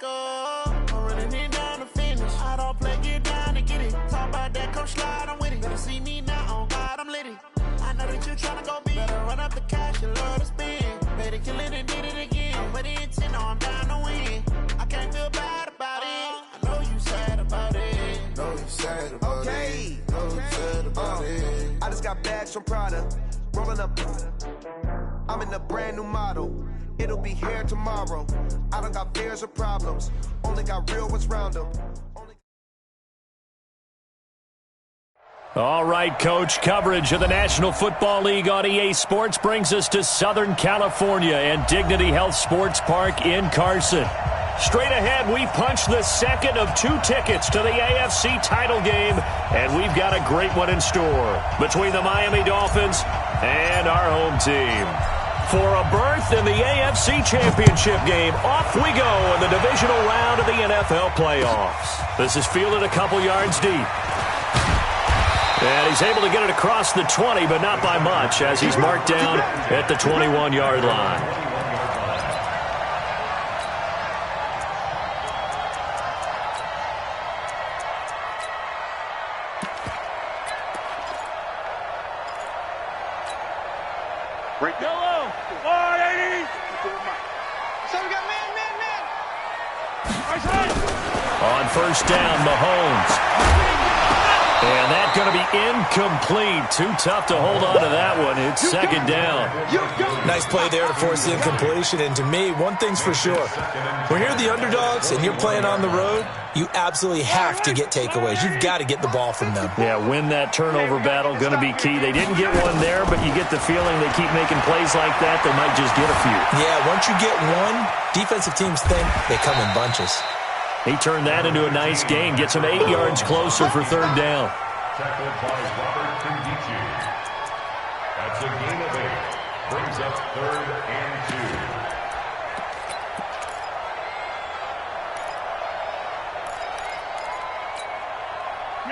I'm running it down to finish. I don't play, get down to get it. Talk about that, come slide, I'm with it. Better see me now, on God, I'm litty. I know that you tryna go big. Better run up the cash, you love to spend. Better kill it and did it again. But the intent, no, I'm down to win. I can't feel bad about it. I know you sad about it. Know you sad about it. Know you sad about it. I just got bags from Prada. Rolling up. I'm in a brand new model. It'll be here tomorrow. I don't got fears or problems. Only got real ones round them. All right, Coach, coverage of the National Football League on EA Sports brings us to Southern California and Dignity Health Sports Park in Carson. Straight ahead, we punch the second of 2 tickets to the AFC title game, and we've got a great one in store between the Miami Dolphins and our home team. For a berth in the AFC Championship game, off we go in the divisional round of the NFL playoffs. This is fielded a couple yards deep. And he's able to get it across the 20, but not by much, as he's marked down at the 21-yard line. Right there. Yellow. 180. So we got man. Right side. On first down, Mahomes. And that's going to be incomplete. Too tough to hold on to that one. It's second down. Nice play there to force the incompletion. And to me, one thing's for sure. When you're the underdogs and you're playing on the road, you absolutely have to get takeaways. You've got to get the ball from them. Yeah, win that turnover battle, going to be key. They didn't get one there, but you get the feeling they keep making plays like that, they might just get a few. Yeah, once you get one, defensive teams think they come in bunches. He turned that into a nice gain, gets him 8 yards closer for third down. Tackled by Robert Condici. That's a gain of 8. Brings up 3rd and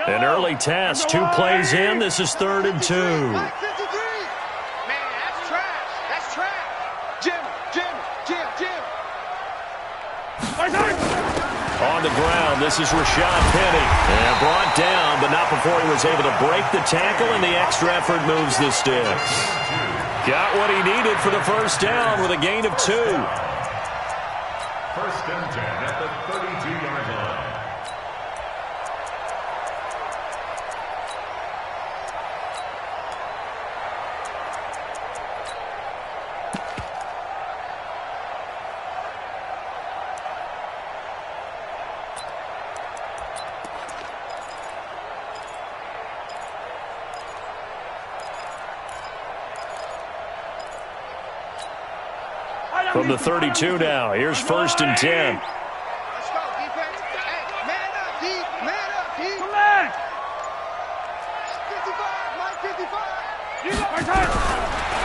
2. An early test, 2 plays in. This is 3rd and 2. Man, that's trash. That's trash. Jim. On the ground, this is Rashad Penny. And brought down, but not before he was able to break the tackle, and the extra effort moves the sticks. Got what he needed for the first down with a gain of 2. 1st and 10 at the 32-yard line. From the 32 now, here's 1st and 10. Let's go, defense. Hey, man up, D. Man up, D. Come on. 55.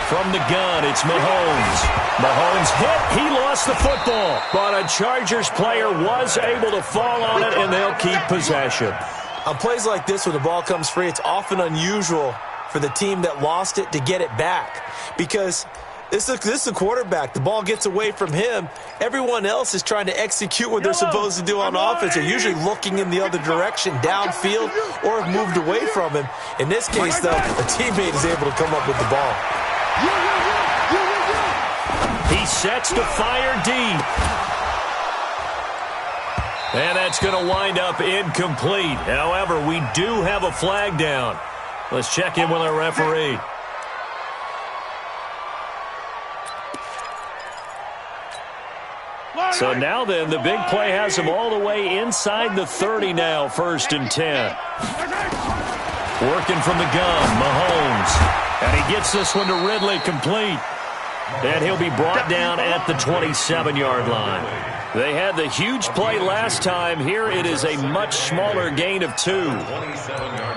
From the gun, it's Mahomes. Mahomes hit. He lost the football. But a Chargers player was able to fall on it, and they'll keep possession. On plays like this, when the ball comes free, it's often unusual for the team that lost it to get it back. Because this is the quarterback. The ball gets away from him. Everyone else is trying to execute what they're supposed to do on offense. They're usually looking in the other direction, downfield, or have moved away from him. In this case, though, a teammate is able to come up with the ball. He sets to fire deep. And that's going to wind up incomplete. However, we do have a flag down. Let's check in with our referee. So now then, the big play has him all the way inside the 30 now, 1st and 10. Working from the gun, Mahomes. And he gets this one to Ridley complete. And he'll be brought down at the 27-yard line. They had the huge play last time. Here it is a much smaller gain of 2. 27-yard line.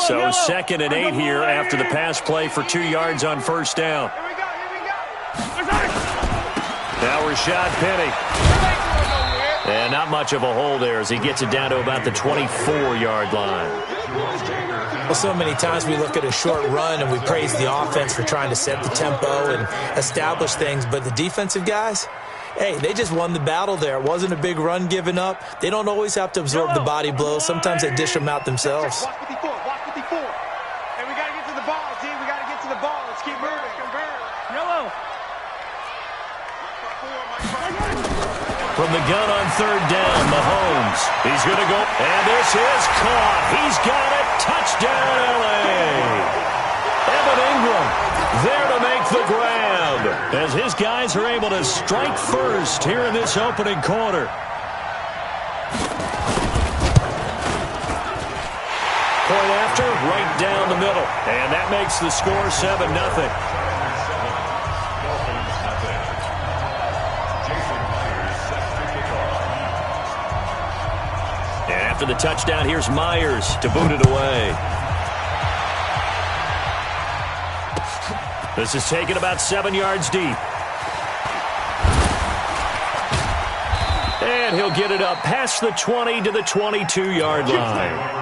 So 2nd and 8 here after the pass play for 2 yards on first down. Here we go. Now Rashad Penny. And not much of a hole there as he gets it down to about the 24-yard line. Well, so many times we look at a short run and we praise the offense for trying to set the tempo and establish things, but the defensive guys, hey, they just won the battle there. It wasn't a big run given up. They don't always have to absorb the body blows. Sometimes they dish them out themselves. Watch 54. And we got to get to the ball, G. We got to get to the ball. Let's keep moving. Yellow. From the gun on 3rd down, Mahomes. He's going to go, and this is caught. He's got it. Touchdown, L.A. Evan Ingram there to make the grab as his guys are able to strike first here in this opening quarter. Point after, right down the middle. And that makes the score 7-0. And after the touchdown, here's Myers to boot it away. This is taken about 7 yards deep. And he'll get it up past the 20 to the 22-yard line.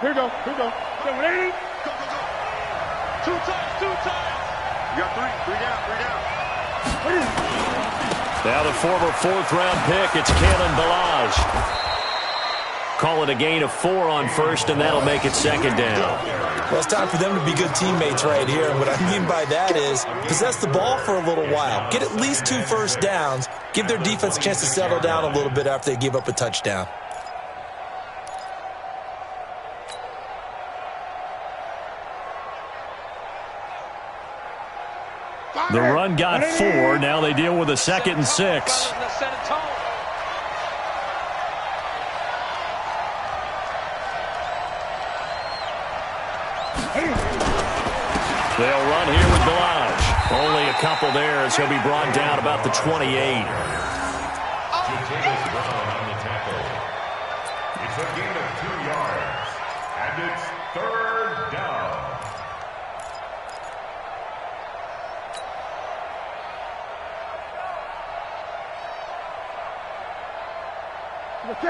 Here we go. 780. Two times. You got three down. Now the former 4th-round pick, it's Kalen Ballage. Call it a gain of 4 on first, and that'll make it 2nd down. Well, it's time for them to be good teammates right here. And what I mean by that is possess the ball for a little while. Get at least 2 first downs. Give their defense a chance to settle down a little bit after they give up a touchdown. The run got 4. Now they deal with a 2nd and 6. They'll run here with Ballage. Only a couple there as he'll be brought down about the 28. It's a gain of 2 yards, and it's 3rd down. Look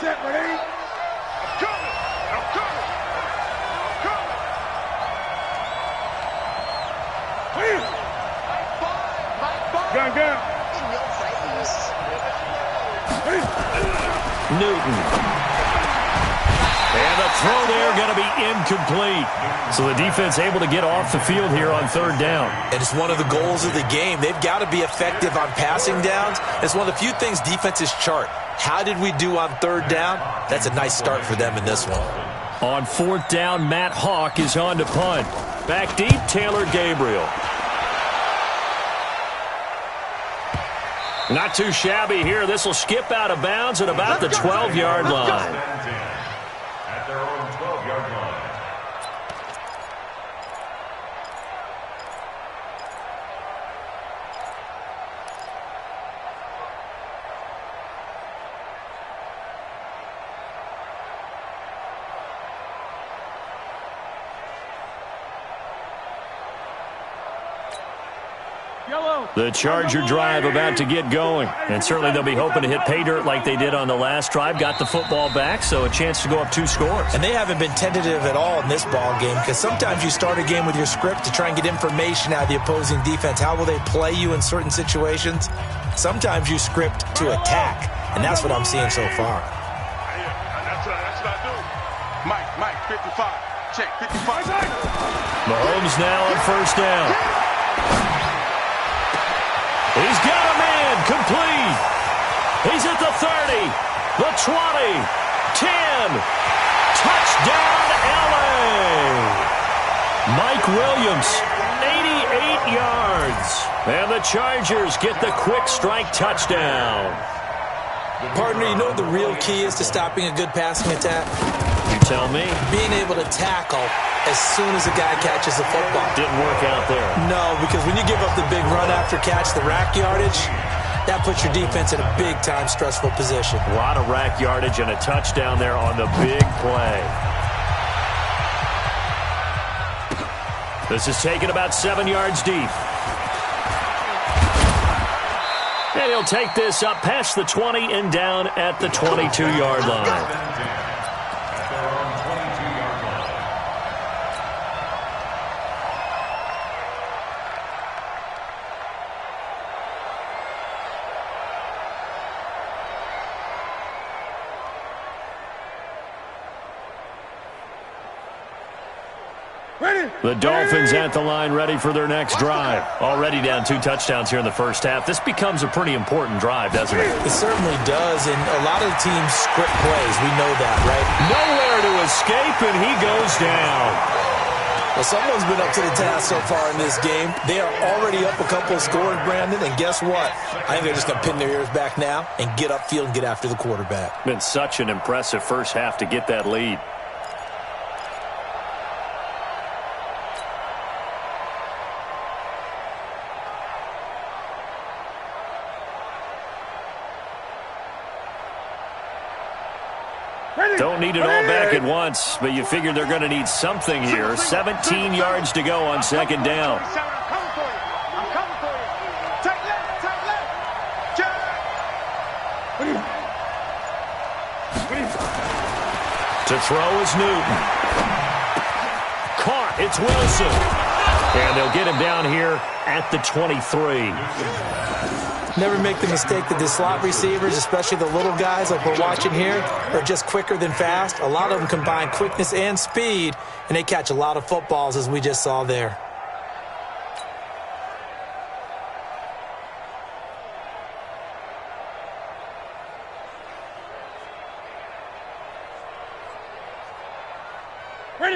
at, ready? I'm coming. Gun. In your face. Newton. And the throw there going to be incomplete. So the defense able to get off the field here on 3rd down. And it's one of the goals of the game. They've got to be effective on passing downs. It's one of the few things defenses chart. How did we do on 3rd down? That's a nice start for them in this one. On 4th down, Matt Hawk is on to punt. Back deep, Taylor Gabriel. Not too shabby here. This will skip out of bounds at about the 12-yard line. At their own 12-yard line. The Charger drive about to get going. And certainly they'll be hoping to hit pay dirt like they did on the last drive. Got the football back, so a chance to go up 2 scores. And they haven't been tentative at all in this ball game because sometimes you start a game with your script to try and get information out of the opposing defense. How will they play you in certain situations? Sometimes you script to attack, and that's what I'm seeing so far. That's what I do. Mike, 55. Check, 55. Mahomes now on 1st down. He's got a man, complete. He's at the 30, the 20, 10. Touchdown, L.A. Mike Williams, 88 yards. And the Chargers get the quick strike touchdown. Partner, you know what the real key is to stopping a good passing attack? You tell me. Being able to tackle as soon as a guy catches the football. Didn't work out there. No, because when you give up the big run after catch, the rack yardage, that puts your defense in a big-time stressful position. A lot of rack yardage and a touchdown there on the big play. This is taken about 7 yards deep. And he'll take this up past the 20 and down at the 22-yard line. The Dolphins at the line, ready for their next drive. Already down 2 touchdowns here in the first half. This becomes a pretty important drive, doesn't it? It certainly does, and a lot of the teams script plays. We know that, right? Nowhere to escape, and he goes down. Well, someone's been up to the task so far in this game. They are already up a couple of scores, Brandon, and guess what? I think they're just going to pin their ears back now and get upfield and get after the quarterback. Been such an impressive first half to get that lead. Don't need it all back at once, but you figure they're going to need something here. 17 yards to go on second down. I'm coming for you. I'm coming for you. Take left, take left. To throw is Newton. Caught. It's Wilson. And they'll get him down here at the 23. Never make the mistake that the slot receivers, especially the little guys like we're watching here, are just quicker than fast. A lot of them combine quickness and speed, and they catch a lot of footballs, as we just saw there.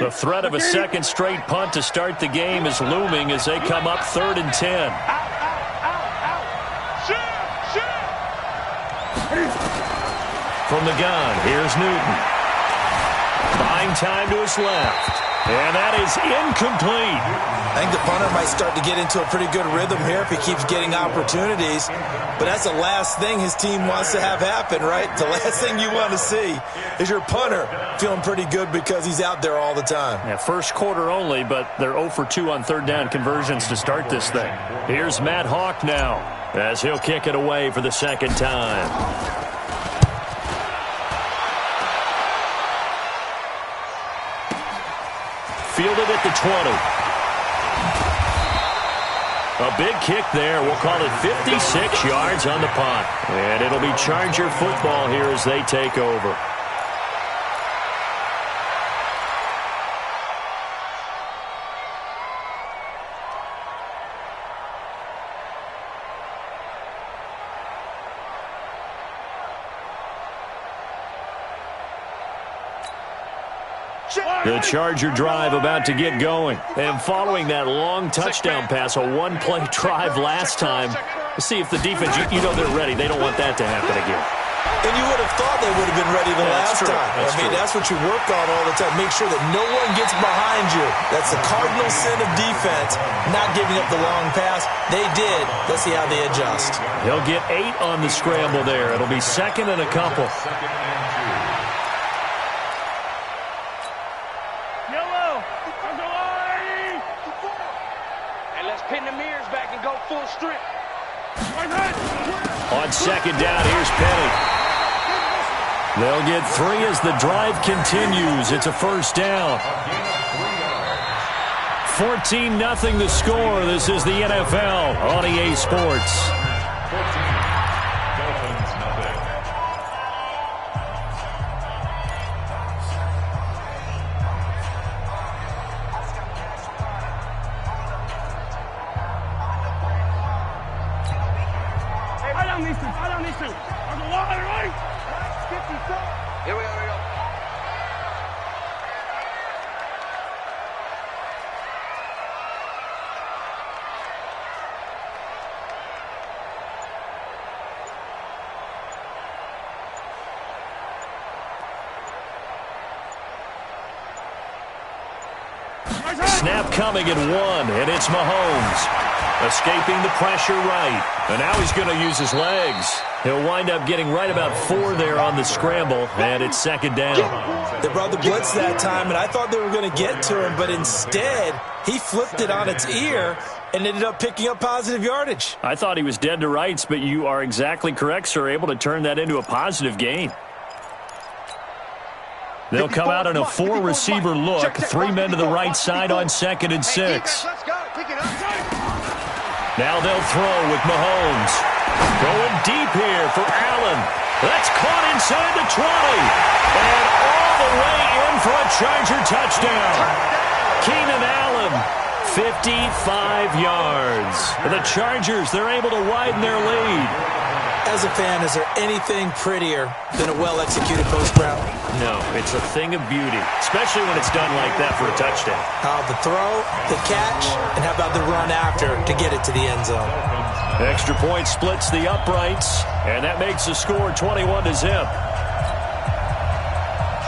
The threat of a second straight punt to start the game is looming as they come up 3rd and 10. From the gun, here's Newton. Buying time to his left. And that is incomplete. I think the punter might start to get into a pretty good rhythm here if he keeps getting opportunities. But that's the last thing his team wants to have happen, right? The last thing you want to see is your punter feeling pretty good because he's out there all the time. Yeah, first quarter only, but they're 0 for 2 on 3rd down conversions to start this thing. Here's Matt Hawk now as he'll kick it away for the second time. Fielded at the 20. A big kick there. We'll call it 56 yards on the punt. And it'll be Charger football here as they take over. The Charger drive about to get going. And following that long touchdown pass, a one-play drive last time, let's see if the defense, you know they're ready. They don't want that to happen again. And you would have thought they would have been ready the last time. That's what you work on all the time. Make sure that no one gets behind you. That's the cardinal sin of defense, not giving up the long pass. They did. Let's see how they adjust. They'll get 8 on the scramble there. It'll be 2nd and a couple. On second down, here's Penny. They'll get 3 as the drive continues. It's a first down. 14-0 the score. This is the NFL on EA Sports. Snap coming in 1, and it's Mahomes. Escaping the pressure right. And now he's going to use his legs. He'll wind up getting right about 4 there on the scramble, and it's 2nd down. They brought the blitz that time, and I thought they were going to get to him, but instead he flipped it on its ear and ended up picking up positive yardage. I thought he was dead to rights, but you are exactly correct, sir, able to turn that into a positive gain. They'll come out in a 4-receiver look. 3 men to the right side on 2nd and 6. Now they'll throw with Mahomes. Going deep here for Allen. That's caught inside the 20. And all the way in for a Charger touchdown. Keenan Allen, 55 yards. The Chargers, they're able to widen their lead. As a fan, is there anything prettier than a well-executed post route? No, it's a thing of beauty, especially when it's done like that for a touchdown. The throw, the catch, and how about the run after to get it to the end zone? Extra point splits the uprights, and that makes the score 21-0.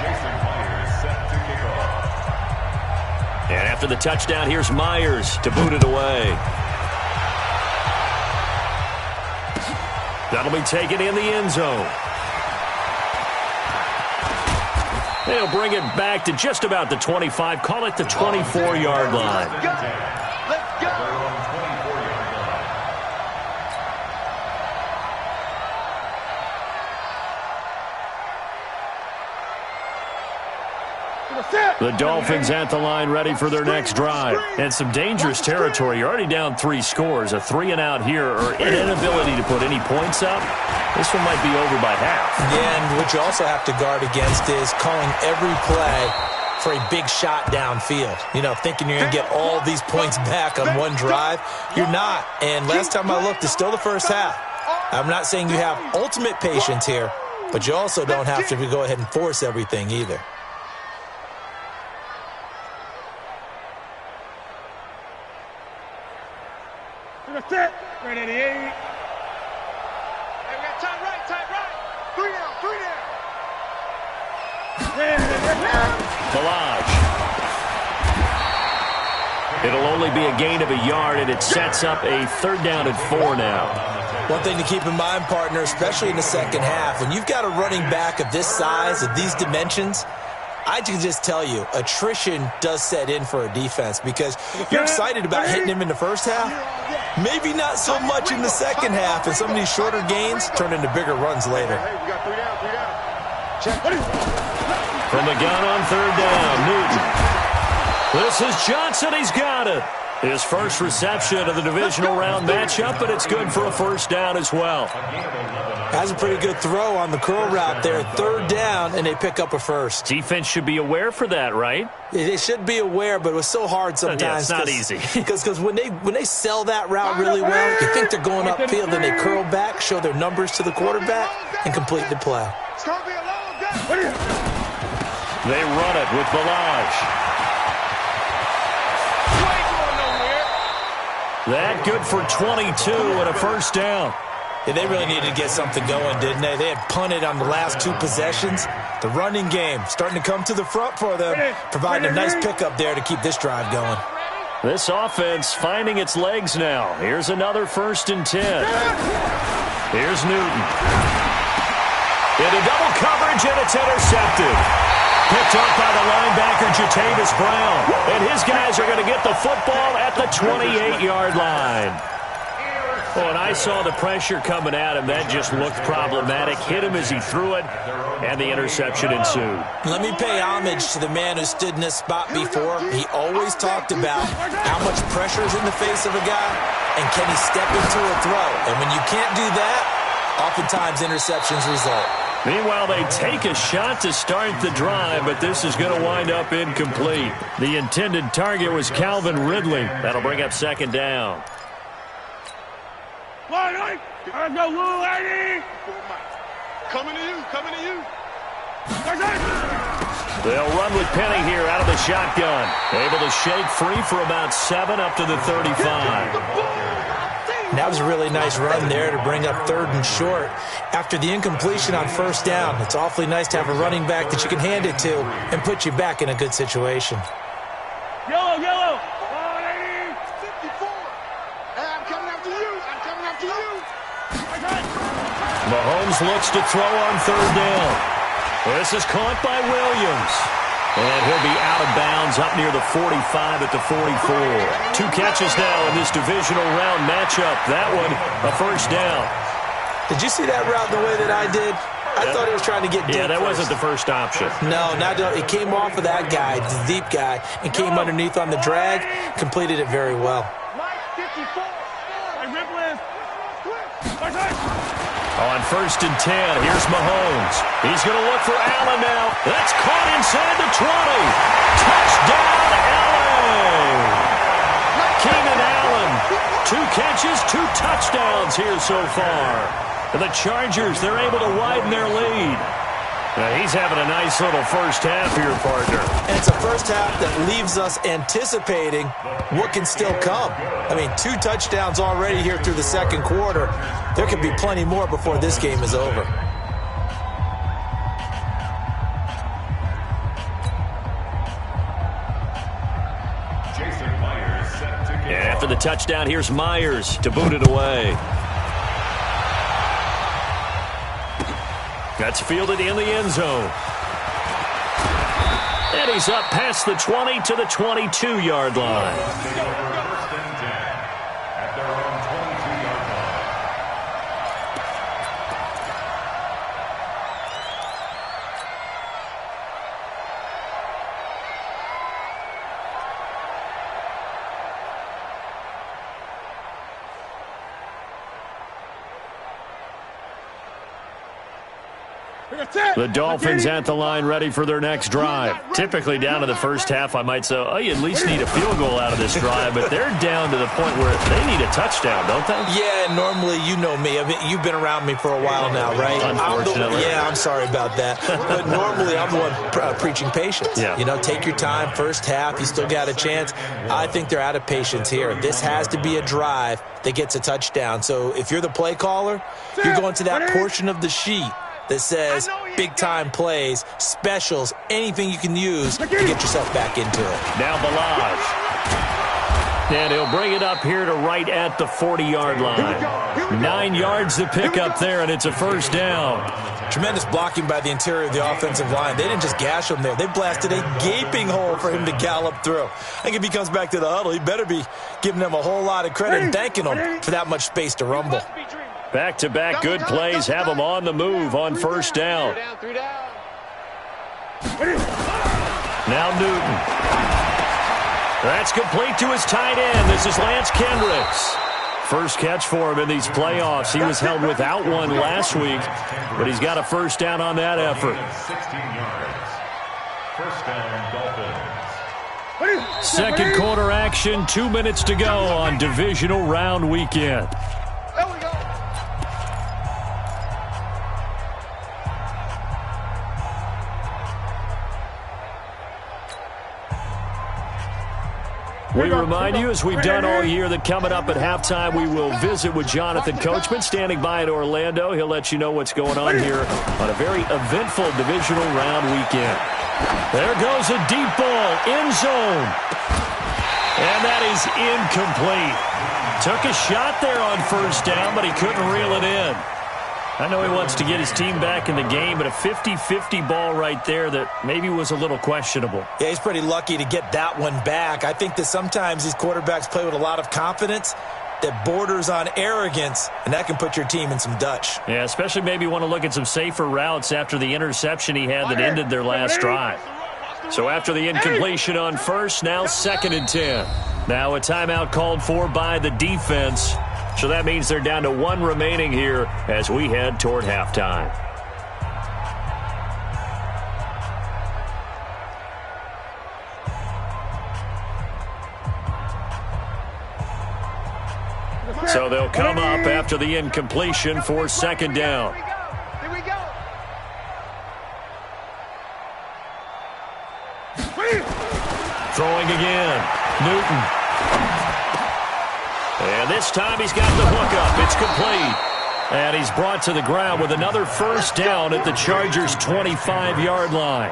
Jason Myers set to kick off. And after the touchdown, here's Myers to boot it away. That'll be taken in the end zone. They'll bring it back to just about the 25. Call it the 24-yard line. Let's go! Let's go! The Dolphins at the line ready for their next drive. And some dangerous territory. You're already down 3 scores. A 3-and-out here or an inability to put any points up. This one might be over by half. And what you also have to guard against is calling every play for a big shot downfield. You know, thinking you're going to get all these points back on one drive. You're not. And last time I looked, it's still the first half. I'm not saying you have ultimate patience here, but you also don't have to go ahead and force everything either. That's it. Right at the 8. Hey, we got tight right. 3 down. Balaj. It'll only be a gain of a yard, and it sets up a 3rd down and 4 now. One thing to keep in mind, partner, especially in the second half, when you've got a running back of this size, of these dimensions, I can just tell you, attrition does set in for a defense because you're excited about hitting him in the first half. Maybe not so much in the second half, and some of these shorter gains turn into bigger runs later. Hey, we got 3 down. Check. From the gun on 3rd down, Newton. This is Johnson. He's got it. His first reception of the divisional round matchup, but it's good for a 1st down as well. Has a pretty good throw on the curl route there. 3rd down, and they pick up a 1st. Defense should be aware for that, right? They should be aware, but it was so hard sometimes. Yeah, it's not easy. Because when they sell that route really well, you think they're going upfield, and they curl back, show their numbers to the quarterback, and complete the play. It's going to be a long day. They run it with Balaj. That good for 22 and a 1st down. Yeah, they really needed to get something going, didn't they? They had punted on the last 2 possessions. The running game starting to come to the front for them, providing a nice pickup there to keep this drive going. This offense finding its legs now. Here's another 1st and 10. Here's Newton. Into double coverage, and it's intercepted. Picked up by the linebacker, Jatavis Brown. And his guys are going to get the football at the 28-yard line. Oh, and I saw the pressure coming at him. That just looked problematic. Hit him as he threw it, and the interception ensued. Let me pay homage to the man who stood in this spot before. He always talked about how much pressure is in the face of a guy, and can he step into a throw. And when you can't do that, oftentimes interceptions result. Meanwhile, they take a shot to start the drive, but this is going to wind up incomplete. The intended target was Calvin Ridley. That'll bring up 2nd down. I go, little lady. Coming to you. They'll run with Penny here out of the shotgun. Able to shake free for about 7 up to the 35. And that was a really nice run there to bring up 3rd and short. After the incompletion on 1st down, it's awfully nice to have a running back that you can hand it to and put you back in a good situation. Yellow. Mahomes looks to throw on third down. This is caught by Williams. And he'll be out of bounds up near the 45 at the 44. 2 catches now in this divisional round matchup. That one, a first down. Did you see that route the way that I did? I thought he was trying to get deep. Yeah, that wasn't the first option. No, it came off of that guy, the deep guy, and came underneath on the drag, completed it very well. On 1st and 10, here's Mahomes. He's going to look for Allen now. That's caught inside the 20. Touchdown, Allen! Keenan Allen, 2 catches, 2 touchdowns here so far. And the Chargers, they're able to widen their lead. Now, he's having a nice little first half here, partner. And it's a first half that leaves us anticipating what can still come. I mean, 2 touchdowns already here through the second quarter. There could be plenty more before this game is over. And after the touchdown, here's Myers to boot it away. That's fielded in the end zone. And he's up past the 20 to the 22-yard line. The Dolphins at the line ready for their next drive. Typically down to the first half, I might say, oh, you at least need a field goal out of this drive, but they're down to the point where they need a touchdown, don't they? Yeah, normally, you know me. I mean, you've been around me for a while now, right? Unfortunately. I'm sorry about that. But normally, I'm the one preaching patience. Yeah. You know, take your time, first half, you still got a chance. I think they're out of patience here. This has to be a drive that gets a touchdown. So if you're the play caller, you're going to that portion of the sheet that says big-time plays, specials, anything you can use to get yourself back into it. Now Balaj. And he'll bring it up here to right at the 40-yard line. 9 yards to pick up there, and it's a first down. Tremendous blocking by the interior of the offensive line. They didn't just gash him there. They blasted a gaping hole for him to gallop through. I think if he comes back to the huddle, he better be giving them a whole lot of credit and thanking them for that much space to rumble. Back-to-back good plays have him on the move on first down. Now Newton. That's complete to his tight end. This is Lance Kendricks. First catch for him in these playoffs. He was held without one last week, but he's got a first down on that effort. 16 yards. First down, Dolphins. Second quarter action, 2 minutes to go on divisional round weekend. There we go. We remind you, as we've done all year, that coming up at halftime, we will visit with Jonathan Coachman, standing by in Orlando. He'll let you know what's going on here on a very eventful divisional round weekend. There goes a deep ball, end zone. And that is incomplete. Took a shot there on first down, but he couldn't reel it in. I know he wants to get his team back in the game, but a 50-50 ball right there that maybe was a little questionable. Yeah, he's pretty lucky to get that one back. I think that sometimes these quarterbacks play with a lot of confidence that borders on arrogance, and that can put your team in some Dutch. Yeah, especially maybe want to look at some safer routes after the interception he had that ended their last drive. So after the incompletion on first, now 2nd and 10. Now a timeout called for by the defense. So that means they're down to 1 remaining here as we head toward halftime. So they'll come up after the incompletion for 2nd down. Here we go. Throwing again. Newton. And this time he's got the hook up. It's complete. And he's brought to the ground with another first down at the Chargers' 25-yard line.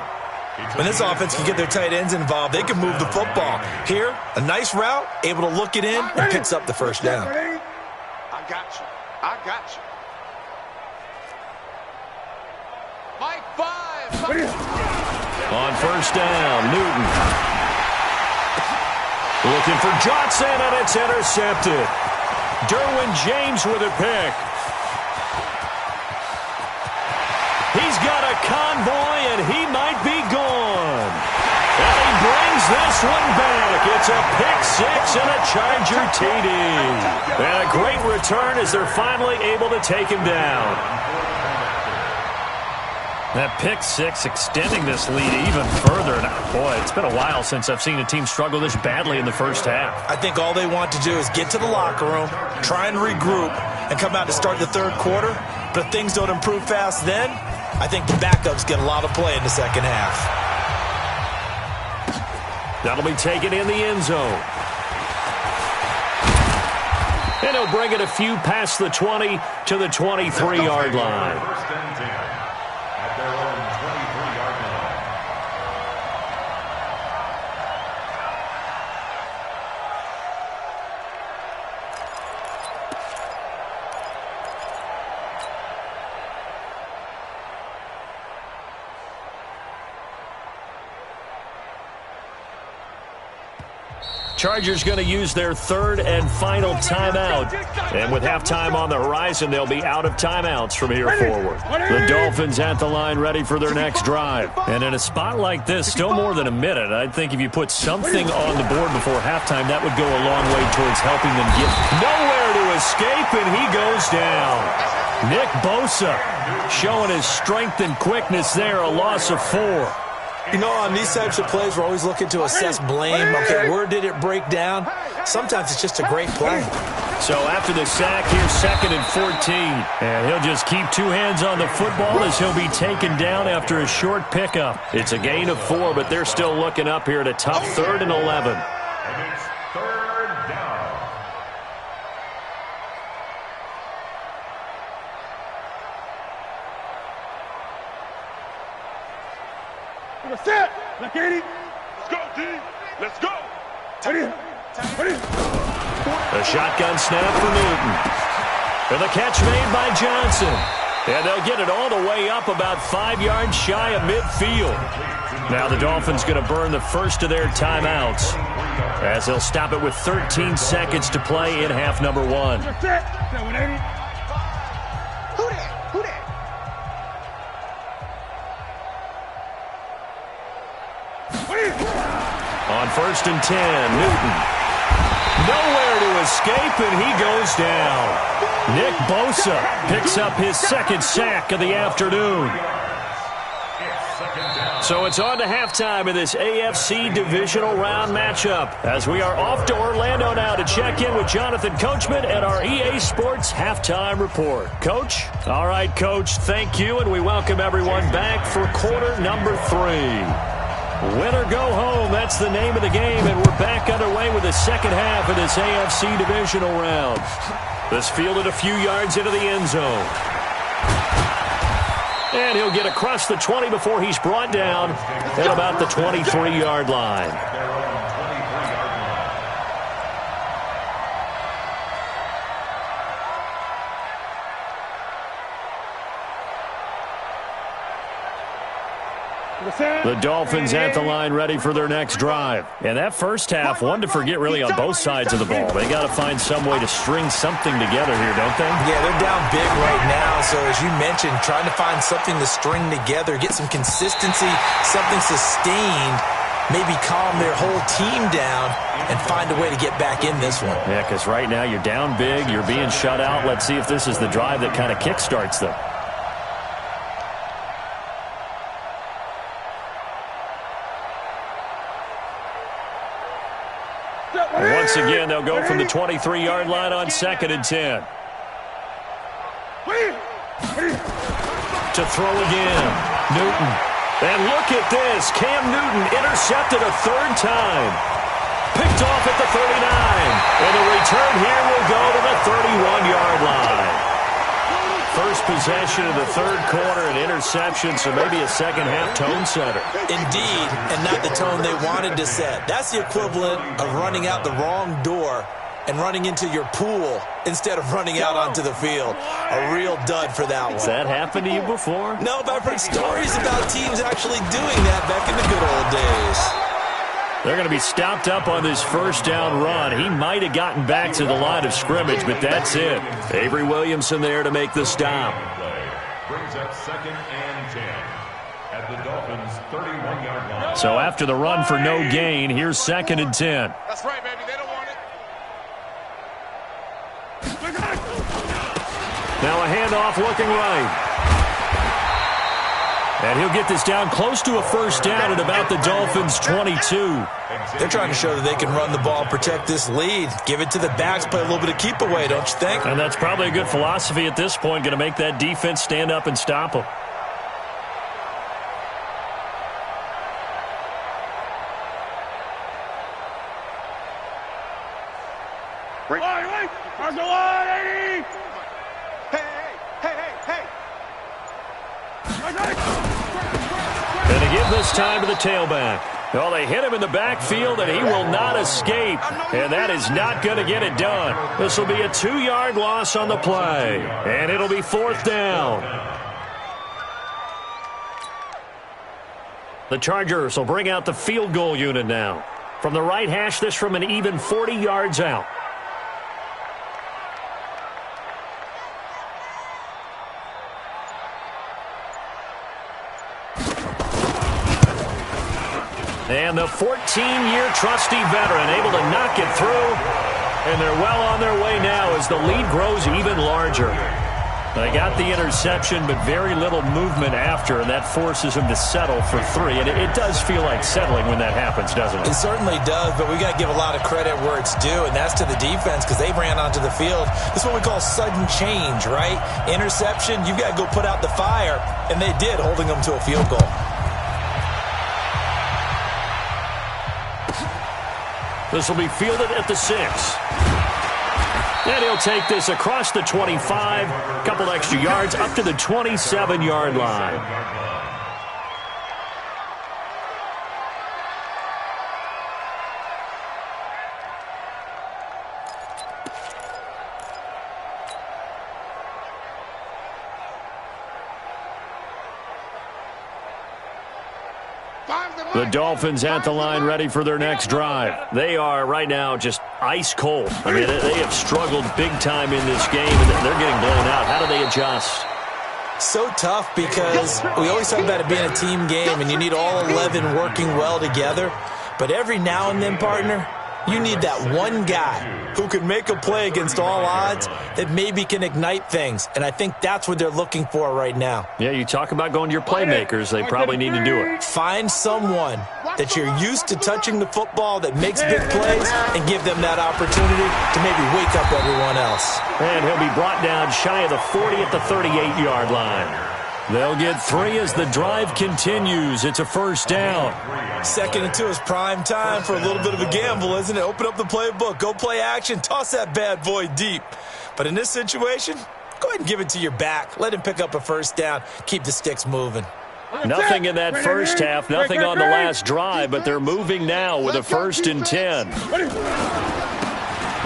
When this offense can get their tight ends involved, they can move the football. Here, a nice route, able to look it in, and picks up the first down. I got you. I got you. On first down, Newton. Looking for Johnson, and it's intercepted. Derwin James with a pick. He's got a convoy, and he might be gone. And he brings this one back. It's a pick six and a Charger TD. And a great return as they're finally able to take him down. That pick six extending this lead even further. And boy, it's been a while since I've seen a team struggle this badly in the first half. I think all they want to do is get to the locker room, try and regroup, and come out to start the third quarter. But if things don't improve fast then, I think the backups get a lot of play in the second half. That'll be taken in the end zone. And he'll bring it a few past the 20 to the 23-yard line. First and 10 at their own 23-yard line. Chargers going to use their third and final timeout. And with halftime on the horizon, they'll be out of timeouts from here forward. The Dolphins at the line ready for their next drive. And in a spot like this, still more than a minute, I think if you put something on the board before halftime, that would go a long way towards helping them get nowhere to escape, and he goes down. Nick Bosa showing his strength and quickness there, a loss of 4. You know, on these types of plays, we're always looking to assess blame. Okay, where did it break down? Sometimes it's just a great play. So after the sack, here's 2nd and 14. And he'll just keep two hands on the football as he'll be taken down after a short pickup. It's a gain of 4, but they're still looking up here at a tough 3rd and 11. And it's third down. Set. Let's go, D. Let's go. A shotgun snap for Newton. And the catch made by Johnson. And they'll get it all the way up about 5 yards shy of midfield. Now the Dolphins going to burn the first of their timeouts as they'll stop it with 13 seconds to play in half number 1. On 1st and 10, Newton. Nowhere to escape, and he goes down. Nick Bosa picks up his 2nd sack of the afternoon. So it's on to halftime of this AFC divisional round matchup as we are off to Orlando now to check in with Jonathan Coachman at our EA Sports Halftime Report. Coach? All right, Coach, thank you, and we welcome everyone back for quarter number 3. Win or go home, that's the name of the game, and we're back underway with the second half of this AFC divisional round. This fielded a few yards into the end zone. And he'll get across the 20 before he's brought down at about the 23-yard line. The Dolphins at the line ready for their next drive. And that first half, one to forget really on both sides of the ball. They got to find some way to string something together here, don't they? Yeah, they're down big right now. So as you mentioned, trying to find something to string together, get some consistency, something sustained, maybe calm their whole team down and find a way to get back in this one. Yeah, because right now you're down big, you're being shut out. Let's see if this is the drive that kind of kickstarts them. Once again, they'll go from the 23-yard line on 2nd and 10. To throw again. Newton. And look at this. Cam Newton intercepted a 3rd time. Picked off at the 39. And the return here will go to the 31-yard line. First possession of the third quarter, an interception, so maybe a second-half tone setter. Indeed, and not the tone they wanted to set. That's the equivalent of running out the wrong door and running into your pool instead of running out onto the field. A real dud for that one. Has that happened to you before? No, but I've heard stories about teams actually doing that back in the good old days. They're going to be stopped up on this first down run. He might have gotten back to the line of scrimmage, but that's it. Avery Williamson there to make the stop. Brings up 2nd and 10 at the Dolphins' 31-yard line. So after the run for no gain, here's 2nd and 10. That's right, baby. They don't want it. Now a handoff looking right. And he'll get this down close to a first down at about the Dolphins' 22. They're trying to show that they can run the ball, protect this lead. Give it to the backs, play a little bit of keep away, don't you think? And that's probably a good philosophy at this point, going to make that defense stand up and stop them. And to give this time to the tailback. Well, they hit him in the backfield, and he will not escape. And that is not going to get it done. This will be a 2-yard loss on the play. And it'll be 4th down. The Chargers will bring out the field goal unit now. From the right hash, this from an even 40 yards out. And the 14-year trusty veteran able to knock it through. And they're well on their way now as the lead grows even larger. They got the interception, but very little movement after, and that forces them to settle for 3. And it does feel like settling when that happens, doesn't it? It certainly does, but we got to give a lot of credit where it's due, and that's to the defense because they ran onto the field. This is what we call sudden change, right? Interception, you've got to go put out the fire, and they did, holding them to a field goal. This will be fielded at the 6. And he'll take this across the 25, a couple extra yards up to the 27-yard line. The Dolphins at the line ready for their next drive. They are right now just ice cold. I mean, they have struggled big time in this game, and they're getting blown out. How do they adjust? So tough because we always talk about it being a team game, and you need all 11 working well together. But every now and then, partner, you need that one guy who can make a play against all odds that maybe can ignite things. And I think that's what they're looking for right now. Yeah, you talk about going to your playmakers. They probably need to do it. Find someone that you're used to touching the football that makes big plays and give them that opportunity to maybe wake up everyone else. And he'll be brought down shy of the 40 at the 38-yard line. They'll get 3 as the drive continues. It's a first down. 2nd and 2 is prime time for a little bit of a gamble, isn't it? Open up the playbook, go play action, toss that bad boy deep. But in this situation, go ahead and give it to your back. Let him pick up a first down. Keep the sticks moving. Nothing in that first half, nothing on the last drive, but they're moving now with a 1st and 10.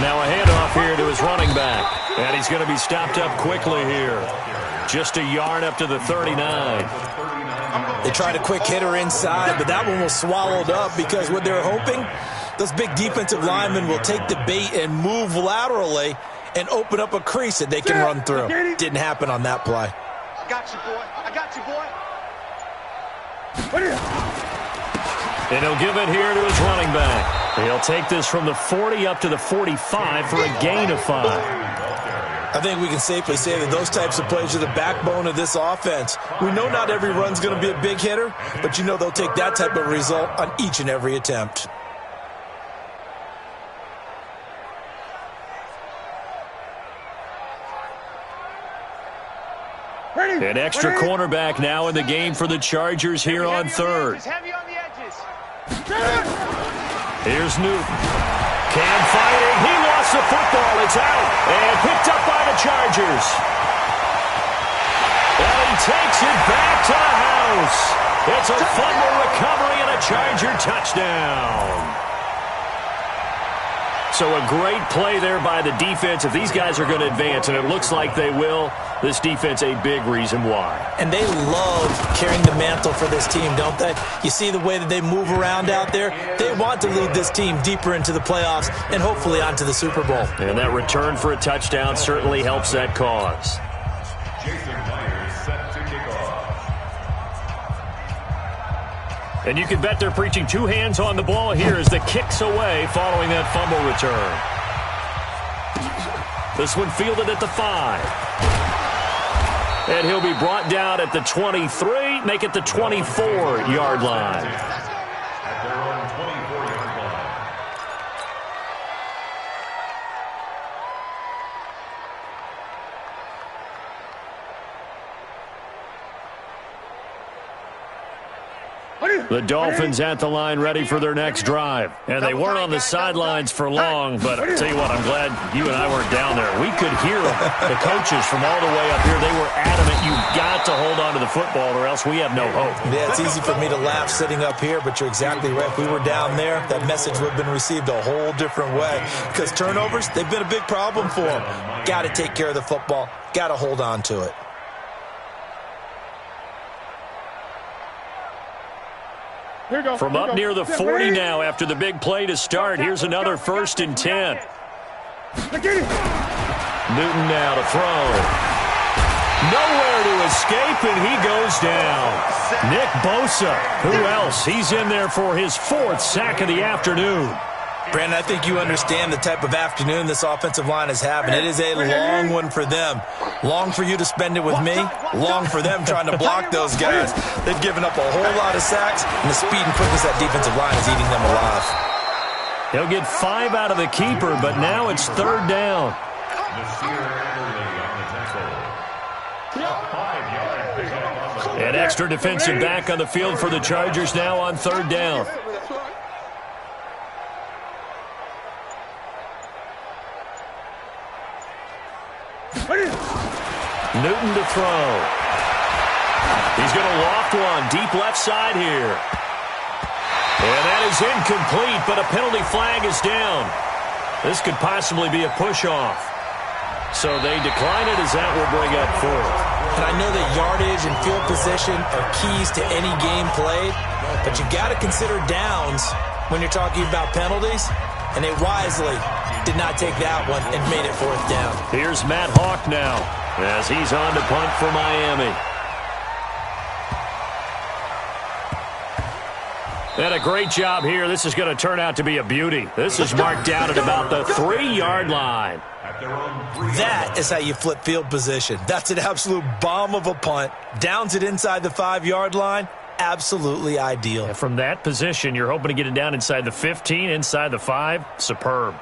Now a handoff here to his running back. And he's going to be stopped up quickly here. Just a yard up to the 39. They tried a quick hitter inside, but that one was swallowed up because what they're hoping, those big defensive linemen will take the bait and move laterally and open up a crease that they can run through. Didn't happen on that play. I got you, boy. I got you, boy. And he'll give it here to his running back. He'll take this from the 40 up to the 45 for a gain of 5. I think we can safely say that those types of plays are the backbone of this offense. We know not every run's going to be a big hitter, but you know they'll take that type of result on each and every attempt. An extra cornerback now in the game for the Chargers here on 3rd. Heavy on the edges. Here's Newton. Cam fighting. He lost the football. It's out. And picked up by the Chargers. And he takes it back to the house. It's a fumble recovery and a Charger touchdown. So a great play there by the defense. If these guys are going to advance, and it looks like they will, this defense a big reason why. And they love carrying the mantle for this team, don't they? You see the way that they move around out there? They want to lead this team deeper into the playoffs and hopefully onto the Super Bowl. And that return for a touchdown certainly helps that cause. Jason Myers set to kick off. And you can bet they're preaching two hands on the ball here as the kick's away following that fumble return. This one fielded at the 5. And he'll be brought down at the 23, make it the 24-yard line. At their own 24-yard line. The Dolphins at the line ready for their next drive. And they weren't on the sidelines for long, but I'll tell you what, I'm glad you and I weren't down there. We could hear them. The coaches from all the way up here, they were adamant, you've got to hold on to the football or else we have no hope. Yeah, it's easy for me to laugh sitting up here, but you're exactly right. If we were down there, that message would have been received a whole different way. Because turnovers, they've been a big problem for them. Got to take care of the football. Got to hold on to it. From up near the 40 now after the big play to start. Here's another 1st and 10. Newton now to throw. Nowhere to escape, and he goes down. Nick Bosa. Who else? He's in there for his 4th sack of the afternoon. Brandon, I think you understand the type of afternoon this offensive line is having. It is a long one for them. Long for you to spend it with me. Long for them trying to block those guys. They've given up a whole lot of sacks, and the speed and quickness of that defensive line is eating them alive. He'll get 5 out of the keeper, but now it's 3rd down. An extra defensive back on the field for the Chargers now on 3rd down. Newton to throw. He's going to loft one deep left side here. And that is incomplete, but a penalty flag is down. This could possibly be a push-off. So they decline it as that will bring up 4th. And I know that yardage and field position are keys to any game played, but you got to consider downs when you're talking about penalties, and they wisely did not take that one and made it 4th down. Here's Matt Hawk now as he's on to punt for Miami. And a great job here. This is going to turn out to be a beauty. This is marked down at about the 3-yard line. That is how you flip field position. That's an absolute bomb of a punt. Downs it inside the 5-yard line. Absolutely ideal. And from that position, you're hoping to get it down inside the 15, inside the 5. Superb.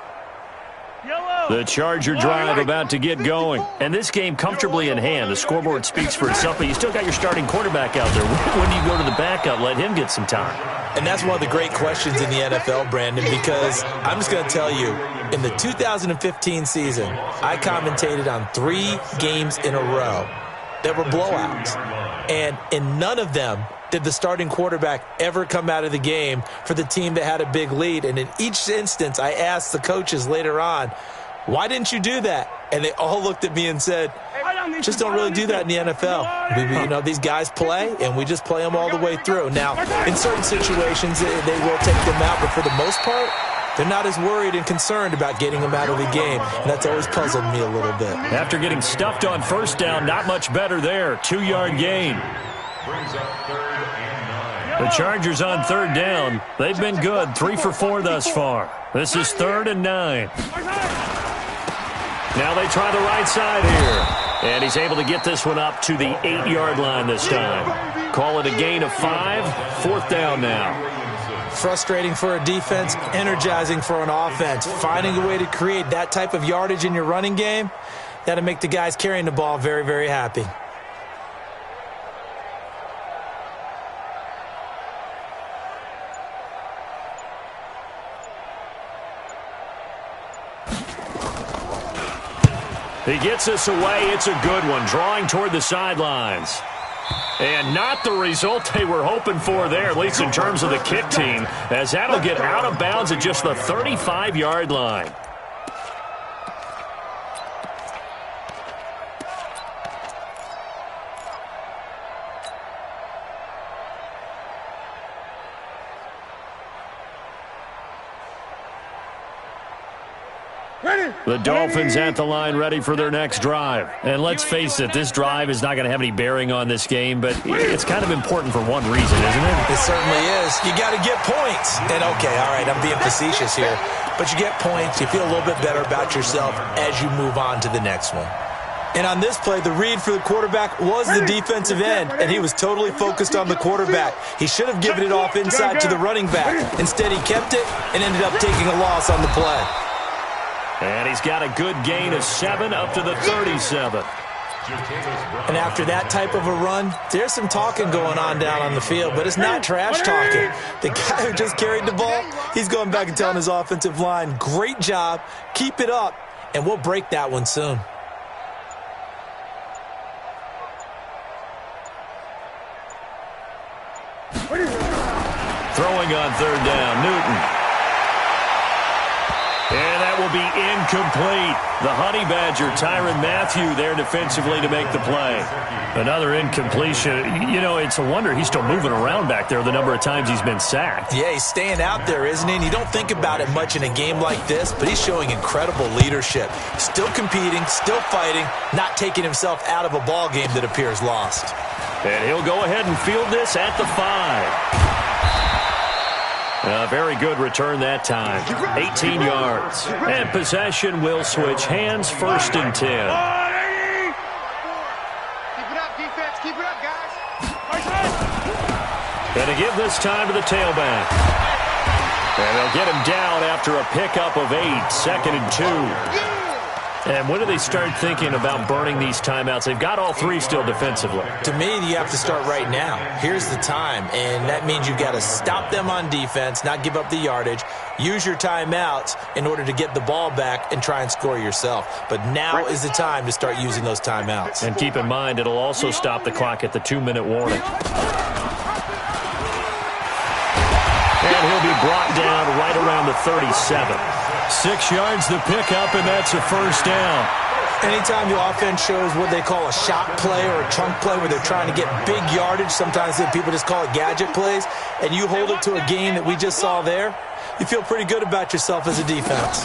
The Charger drive about to get going. And this game comfortably in hand. The scoreboard speaks for itself, but you still got your starting quarterback out there. When do you go to the backup? Let him get some time. And that's one of the great questions in the NFL, Brandon, because I'm just going to tell you, in the 2015 season, I commentated on 3 games in a row that were blowouts. And in none of them did the starting quarterback ever come out of the game for the team that had a big lead. And in each instance, I asked the coaches later on, why didn't you do that? And they all looked at me and said, just don't really do that in the NFL. You know, these guys play, and we just play them all the way through. Now, in certain situations, they will take them out, but for the most part, they're not as worried and concerned about getting them out of the game, and that's always puzzled me a little bit. After getting stuffed on 1st down, not much better there. 2-yard gain. Brings up 3rd and 9. The Chargers on 3rd down. They've been good, 3 for 4 thus far. This is 3rd and 9. Now they try the right side here. And he's able to get this one up to the 8-yard line this time. Call it a gain of 5. 4th down now. Frustrating for a defense, energizing for an offense. Finding a way to create that type of yardage in your running game, that'll make the guys carrying the ball very, very happy. He gets us away. It's a good one, drawing toward the sidelines. And not the result they were hoping for there, at least in terms of the kick team, as that'll get out of bounds at just the 35-yard line. The Dolphins at the line ready for their next drive. And let's face it, this drive is not going to have any bearing on this game, but it's kind of important for one reason, isn't it? It certainly is. You got to get points. And, okay, all right, I'm being facetious here. But you get points, you feel a little bit better about yourself as you move on to the next one. And on this play, the read for the quarterback was the defensive end, and he was totally focused on the quarterback. He should have given it off inside to the running back. Instead, he kept it and ended up taking a loss on the play. And he's got a good gain of 7 up to the 37. And after that type of a run, there's some talking going on down on the field, but it's not trash talking. The guy who just carried the ball, he's going back and telling his offensive line, great job, keep it up, and we'll break that one soon. Throwing on 3rd down, Newton. And that will be incomplete. The Honey Badger, Tyrann Mathieu, there defensively to make the play. Another incompletion. You know, it's a wonder he's still moving around back there the number of times he's been sacked. Yeah, he's staying out there, isn't he? And you don't think about it much in a game like this, but he's showing incredible leadership. Still competing, still fighting, not taking himself out of a ball game that appears lost. And he'll go ahead and field this at the 5. A very good return that time. 18 yards. And possession will switch hands, 1st and 10. Keep it up, defense. Keep it up, guys. And to give this time to the tailback. And they'll get him down after a pickup of 8, 2nd and 2. And when do they start thinking about burning these timeouts? They've got all 3 still defensively. To me, you have to start right now. Here's the time, and that means you've got to stop them on defense, not give up the yardage, use your timeouts in order to get the ball back and try and score yourself. But now is the time to start using those timeouts. And keep in mind, it'll also stop the clock at the 2-minute warning. And he'll be brought down right around the 37. 6 yards the pickup, and that's a 1st down. Anytime the offense shows what they call a shot play or a chunk play where they're trying to get big yardage, sometimes people just call it gadget plays, and you hold it to a gain that we just saw there, you feel pretty good about yourself as a defense.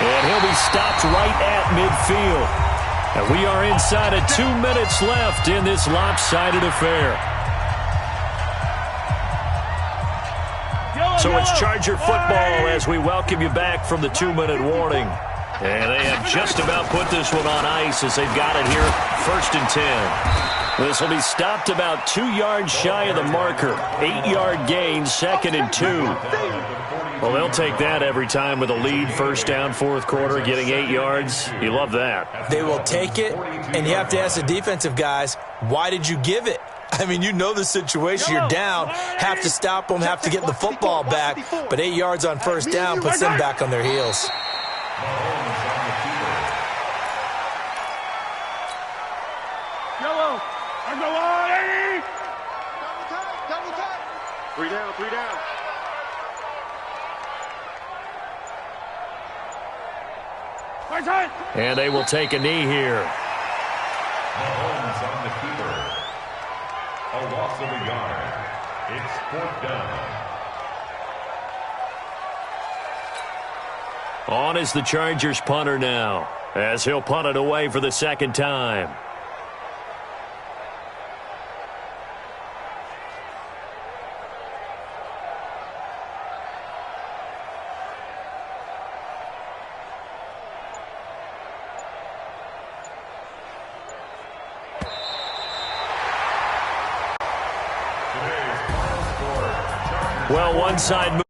And he'll be stopped right at midfield. And we are inside of 2 minutes left in this lopsided affair. So it's Charger football as we welcome you back from the 2-minute warning. And they have just about put this one on ice as they've got it here, 1st and 10. This will be stopped about 2 yards shy of the marker. 8-yard gain, 2nd and 2. Well, they'll take that every time with a lead, 1st down, 4th quarter, getting 8 yards. You love that. They will take it, and you have to ask the defensive guys, why did you give it? I mean, you know the situation. You're down, have to stop them, have to get the football back. But 8 yards on 1st down puts them back on their heels. Yellow. I go on, Eddie. Double tight. 3 down, 3 down. And they will take a knee here. Mahomes on the keeper. A loss of a yard. It's 4th down. On is the Chargers punter now, as he'll punt it away for the 2nd time. Well, one side